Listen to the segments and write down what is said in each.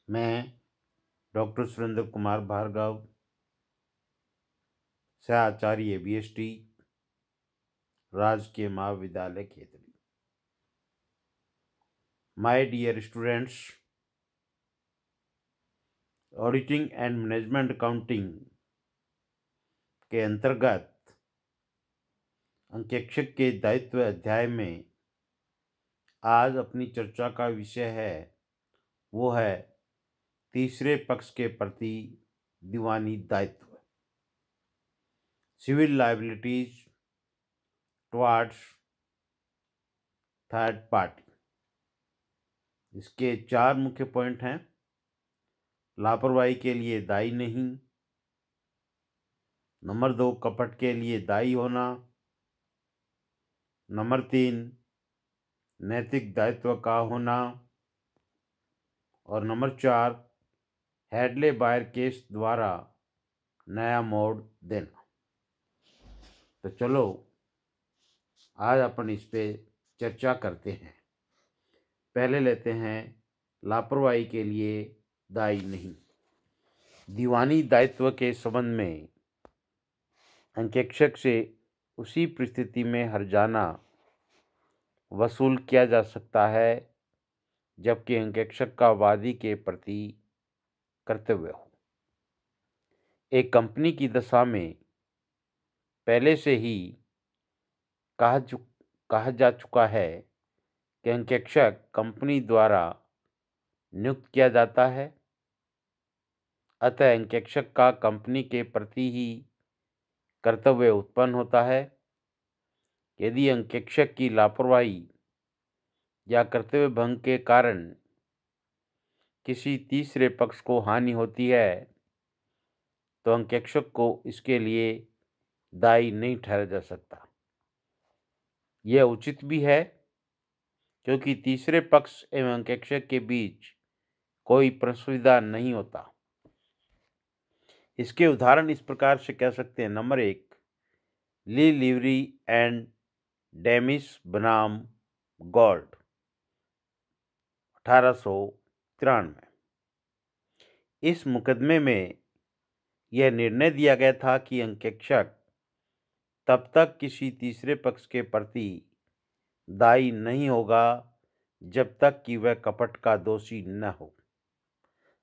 मैं डॉक्टर सुरेंद्र कुमार भार्गव, सहआचार्य BST, राजकीय महाविद्यालय Khetri. My dear students, auditing and management accounting के अंतर्गत अंकेक्षक के दायित्व अध्याय में आज अपनी चर्चा का विषय है, वो है तीसरे पक्ष के प्रति दीवानी दायित्व, civil liabilities towards third party. इसके 4 मुख्य पॉइंट हैं। लापरवाही के लिए दायी नहीं, नंबर 2 कपट के लिए दायी होना, नंबर 3 नैतिक दायित्व का होना, और नंबर 4 हैडले बायर केस द्वारा नया मोड़ देना। तो चलो आज अपन इस पे चर्चा करते हैं। पहले लेते हैं लापरवाही के लिए दायी नहीं। दीवानी दायित्व के संबंध में अंकेक्षक से उसी परिस्थिति में हर्जाना वसूल किया जा सकता है जबकि अंकेक्षक का वादी के प्रति कर्तव्य हो। एक कंपनी की दशा में पहले से ही कहा जा चुका है कि अंकेक्षक कंपनी द्वारा नियुक्त किया जाता है, अतः अंकेक्षक का कंपनी के प्रति ही कर्तव्य उत्पन्न होता है। यदि अंकेक्षक की लापरवाही या कर्तव्य भंग के कारण किसी तीसरे पक्ष को हानि होती है तो अंकेक्षक को इसके लिए दायी नहीं ठहरा जा सकता। यह उचित भी है क्योंकि तीसरे पक्ष एवं अंकेक्षक के बीच कोई प्रसुविधा नहीं होता। इसके उदाहरण इस प्रकार से कह सकते हैं। Number 1, Le Lievre and Dennes बनाम गॉल्ड 1893। इस मुकदमे में यह निर्णय दिया गया था कि अंकेक्षक तब तक किसी तीसरे पक्ष के प्रति दायी नहीं होगा जब तक कि वह कपट का दोषी न हो।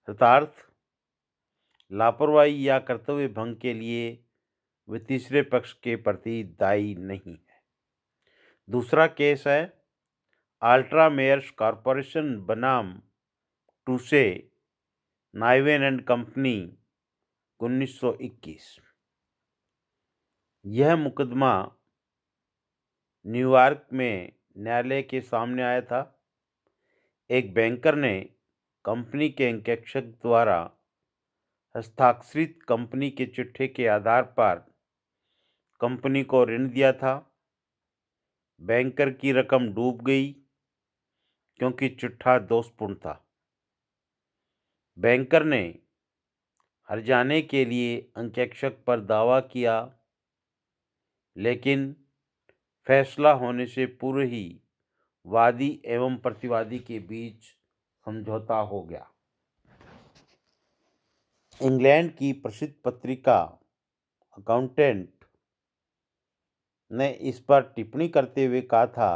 अर्थात लापरवाही या कर्तव्य भंग के लिए वे तीसरे पक्ष के प्रति दायी नहीं है। दूसरा केस है अल्ट्रा मेयर्स कॉरपोरेशन बनाम टूसे नाइवेन एंड कंपनी 1921। यह मुकदमा न्यूयॉर्क में न्यायालय के सामने आया था। एक बैंकर ने कंपनी के अंकेक्षक द्वारा हस्ताक्षरित कंपनी के चिट्ठे के आधार पर कंपनी को ऋण दिया था। बैंकर की रकम डूब गई क्योंकि चिट्ठा दोषपूर्ण था। बैंकर ने हर्जाने के लिए अंकेक्षक पर दावा किया, लेकिन फैसला होने से पूर्व ही वादी एवं प्रतिवादी के बीच समझौता हो गया। इंग्लैंड की प्रसिद्ध पत्रिका अकाउंटेंट ने इस पर टिप्पणी करते हुए कहा था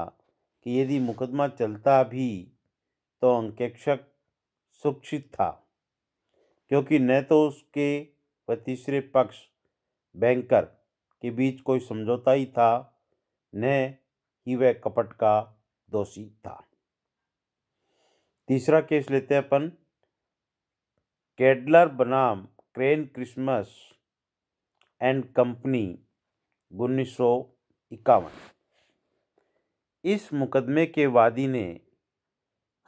कि यदि मुकदमा चलता भी तो अंकेक्षक सुरक्षित था, क्योंकि न तो उसके व तीसरे पक्ष बैंकर के बीच कोई समझौता ही था, न ही वह कपट का दोषी था। तीसरा केस लेते हैं अपन कैडलर बनाम क्रेन क्रिसमस एंड कंपनी 1951। इस मुकदमे के वादी ने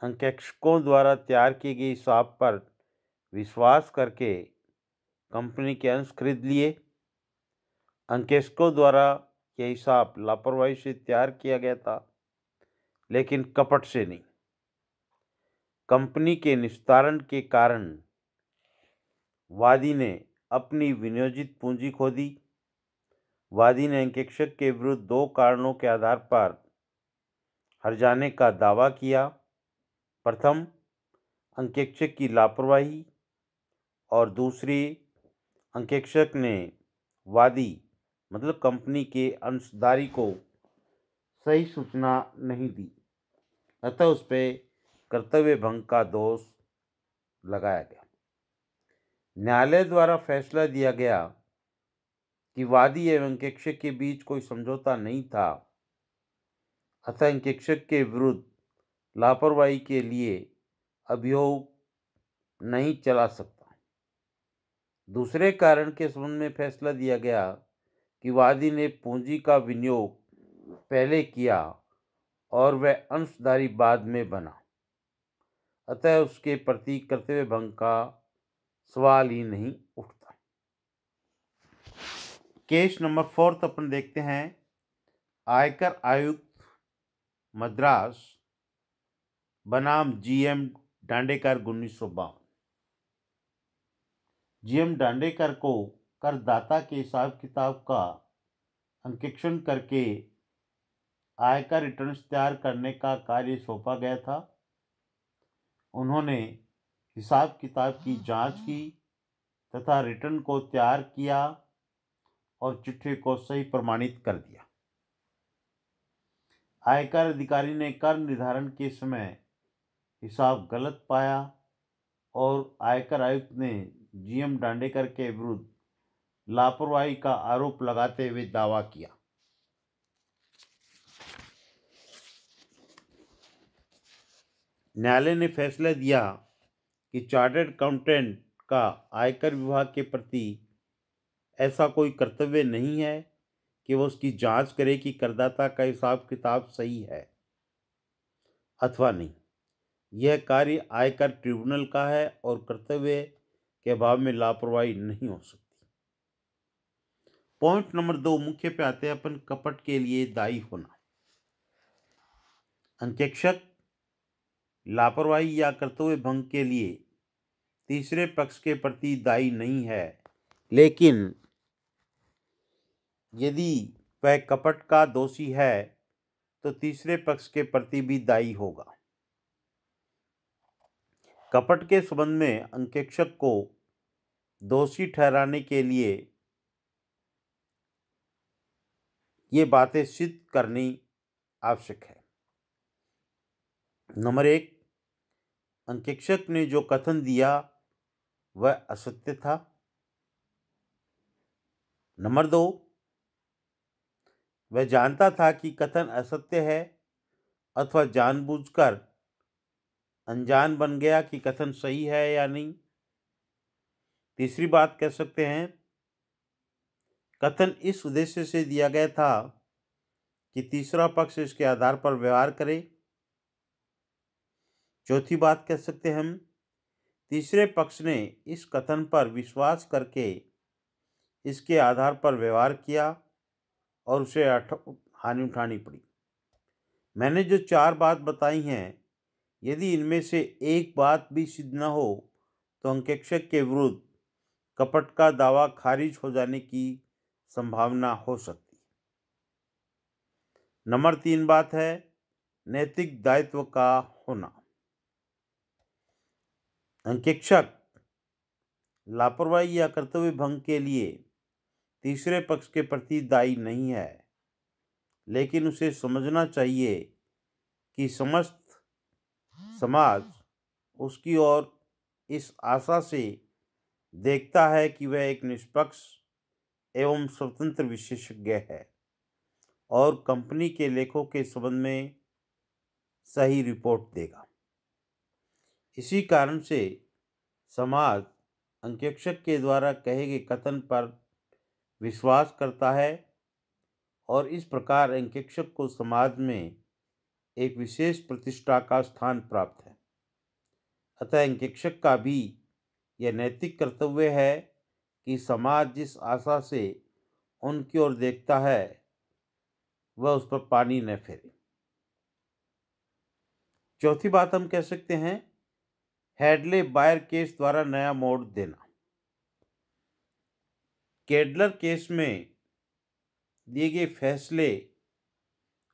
अंकेक्षकों द्वारा तैयार की गई हिसाब पर विश्वास करके कंपनी के अंश खरीद लिए। अंकेक्षकों द्वारा यह हिसाब लापरवाही से तैयार किया गया था, लेकिन कपट से नहीं। कंपनी के निस्तारण के कारण वादी ने अपनी विनियोजित पूंजी खो दी। वादी ने अंकेक्षक के विरुद्ध 2 कारणों के आधार पर हर्जाने का दावा किया। प्रथम, अंकेक्षक की लापरवाही और दूसरी अंकेक्षक ने वादी मतलब कंपनी के अंशधारी को सही सूचना नहीं दी, अतः उस पर कर्तव्य भंग का दोष लगाया गया। न्यायालय द्वारा फैसला दिया गया कि वादी एवं अंकेक्षक के बीच कोई समझौता नहीं था, अतः अंकेक्षक के विरुद्ध लापरवाही के लिए अभियोग नहीं चला सकता। दूसरे कारण के संबंध में फैसला दिया गया कि वादी ने पूंजी का विनियोग पहले किया और वह अंशधारी बाद में बना, अतः उसके प्रति कर्तव्य भंग का सवाल ही नहीं उठता। केस नंबर 4 अपन देखते हैं। आयकर आयुक्त मद्रास बनाम जीएम दांडेकर 1952। जीएम दांडेकर को करदाता के हिसाब किताब का अंकेक्षण करके आयकर रिटर्न्स तैयार करने का कार्य सौंपा गया था। उन्होंने हिसाब किताब की जांच की तथा रिटर्न को तैयार किया और चिट्ठी को सही प्रमाणित कर दिया। आयकर अधिकारी ने कर निर्धारण के समय हिसाब गलत पाया और आयकर आयुक्त ने जीएम दांडेकर के विरुद्ध लापरवाही का आरोप लगाते हुए दावा किया। न्यायालय ने फैसला दिया कि चार्टर्ड अकाउंटेंट का आयकर विभाग के प्रति ऐसा कोई कर्तव्य नहीं है कि वह उसकी जांच करे कि करदाता का हिसाब किताब सही है अथवा नहीं। यह कार्य आयकर ट्रिब्यूनल का है और कर्तव्य के अभाव में लापरवाही नहीं हो सकती। पॉइंट नंबर 2 मुख्य पे आते हैं अपन, कपट के लिए दायी होना। अंकेक्षक लापरवाही या कर्तव्य भंग के लिए तीसरे पक्ष के प्रति दायी नहीं है, लेकिन यदि वह कपट का दोषी है तो तीसरे पक्ष के प्रति भी दायी होगा। कपट के संबंध में अंकेक्षक को दोषी ठहराने के लिए ये बातें सिद्ध करनी आवश्यक है। नंबर 1, अंकेक्षक ने जो कथन दिया वह असत्य था। नंबर 2, वह जानता था कि कथन असत्य है अथवा जानबूझकर अनजान बन गया कि कथन सही है या नहीं। तीसरी बात कह सकते हैं, कथन इस उद्देश्य से दिया गया था कि तीसरा पक्ष इसके आधार पर व्यवहार करे। चौथी बात कह सकते हैं हम, तीसरे पक्ष ने इस कथन पर विश्वास करके इसके आधार पर व्यवहार किया और उसे हानि उठानी पड़ी। मैंने जो 4 बात बताई हैं, यदि इनमें से एक बात भी सिद्ध न हो तो अंकेक्षक के विरुद्ध कपट का दावा खारिज हो जाने की संभावना हो सकती। नंबर 3 बात है नैतिक दायित्व का होना। अंकेक्षक लापरवाही या कर्तव्य भंग के लिए तीसरे पक्ष के प्रति दायी नहीं है, लेकिन उसे समझना चाहिए कि समस्त समाज उसकी ओर इस आशा से देखता है कि वह एक निष्पक्ष एवं स्वतंत्र विशेषज्ञ है और कंपनी के लेखों के संबंध में सही रिपोर्ट देगा। इसी कारण से समाज अंकेक्षक के द्वारा कहे गए कथन पर विश्वास करता है और इस प्रकार अंकेक्षक को समाज में एक विशेष प्रतिष्ठा का स्थान प्राप्त है। अतः अंकेक्षक का भी यह नैतिक कर्तव्य है कि समाज जिस आशा से उनकी ओर देखता है वह उस पर पानी न फेरे। चौथी बात हम कह सकते हैं हेडले बायर केस द्वारा नया मोड़ देना। केडलर केस में दिए गए फैसले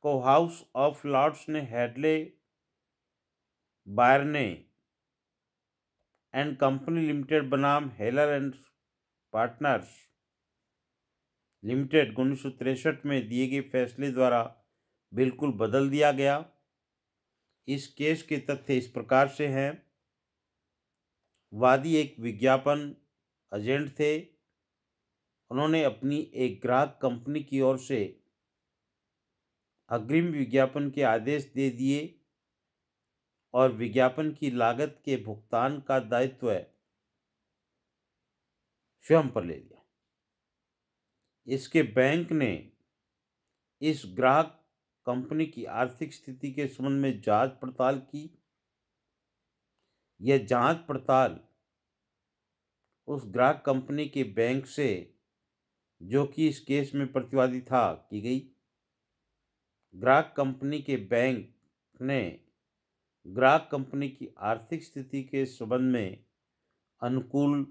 को हाउस ऑफ लॉर्ड्स ने हेडले बायर ने एंड कंपनी लिमिटेड बनाम हेलर एंड पार्टनर्स लिमिटेड 1963 में दिए गए फैसले द्वारा बिल्कुल बदल दिया गया। इस केस के तथ्य इस प्रकार से हैं। वादी एक विज्ञापन एजेंट थे। उन्होंने अपनी एक ग्राहक कंपनी की ओर से अग्रिम विज्ञापन के आदेश दे दिए और विज्ञापन की लागत के भुगतान का दायित्व स्वयं पर ले लिया। इसके बैंक ने इस ग्राहक कंपनी की आर्थिक स्थिति के संबंध में जांच पड़ताल की। यह जांच पड़ताल उस ग्राहक कंपनी के बैंक से, जो कि इस केस में प्रतिवादी था, की गई। ग्राहक कंपनी के बैंक ने ग्राहक कंपनी की आर्थिक स्थिति के संबंध में अनुकूल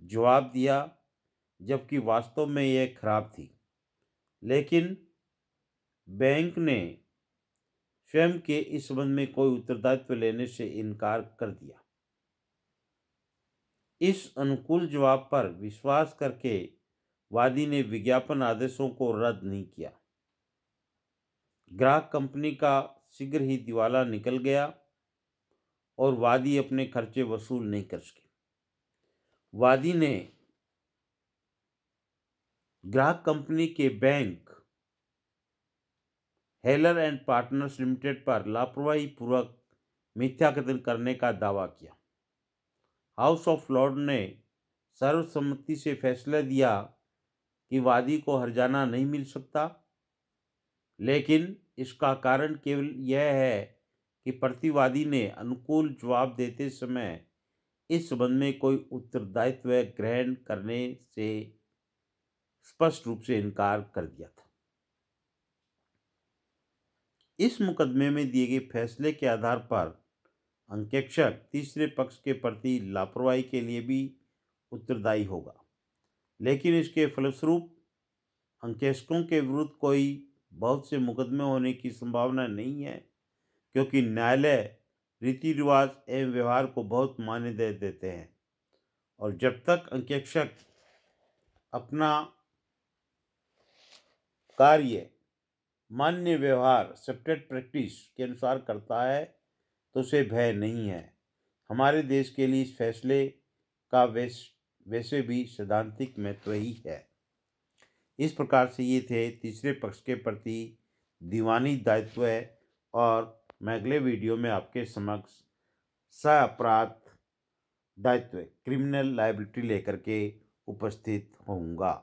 जवाब दिया, जबकि वास्तव में यह खराब थी। लेकिन बैंक ने स्वयं के इस संबंध में कोई उत्तरदायित्व लेने से इनकार कर दिया। इस अनुकूल जवाब पर विश्वास करके वादी ने विज्ञापन आदेशों को रद्द नहीं किया। ग्राहक कंपनी का शीघ्र ही दिवाला निकल गया और वादी अपने खर्चे वसूल नहीं कर सके। वादी ने ग्राहक कंपनी के बैंक हेलर एंड पार्टनर्स लिमिटेड पर लापरवाही पूर्वक मिथ्याकथन करने का दावा किया। हाउस ऑफ लॉर्ड ने सर्वसम्मति से फैसला दिया कि वादी को हर्जाना नहीं मिल सकता, लेकिन इसका कारण केवल यह है कि प्रतिवादी ने अनुकूल जवाब देते समय इस संबंध में कोई उत्तरदायित्व ग्रहण करने से स्पष्ट रूप से इनकार कर दिया था। इस मुकदमे में दिए गए फैसले के आधार पर अंकेक्षक तीसरे पक्ष के प्रति लापरवाही के लिए भी उत्तरदायी होगा, लेकिन इसके फलस्वरूप अंकेक्षकों के विरुद्ध कोई बहुत से मुकदमे होने की संभावना नहीं है, क्योंकि न्यायालय रीति रिवाज एवं व्यवहार को बहुत मान्यता देते हैं और जब तक अंकेक्षक अपना कार्य मान्य व्यवहार एक्सेप्टेड प्रैक्टिस के अनुसार करता है तो उसे भय नहीं है। हमारे देश के लिए इस फैसले का वैसे भी सैद्धांतिक महत्व ही है। इस प्रकार से ये थे तीसरे पक्ष के प्रति दीवानी दायित्व, और मैं अगले वीडियो में आपके समक्ष सह अपराध दायित्व क्रिमिनल लायबिलिटी लेकर के उपस्थित होऊंगा।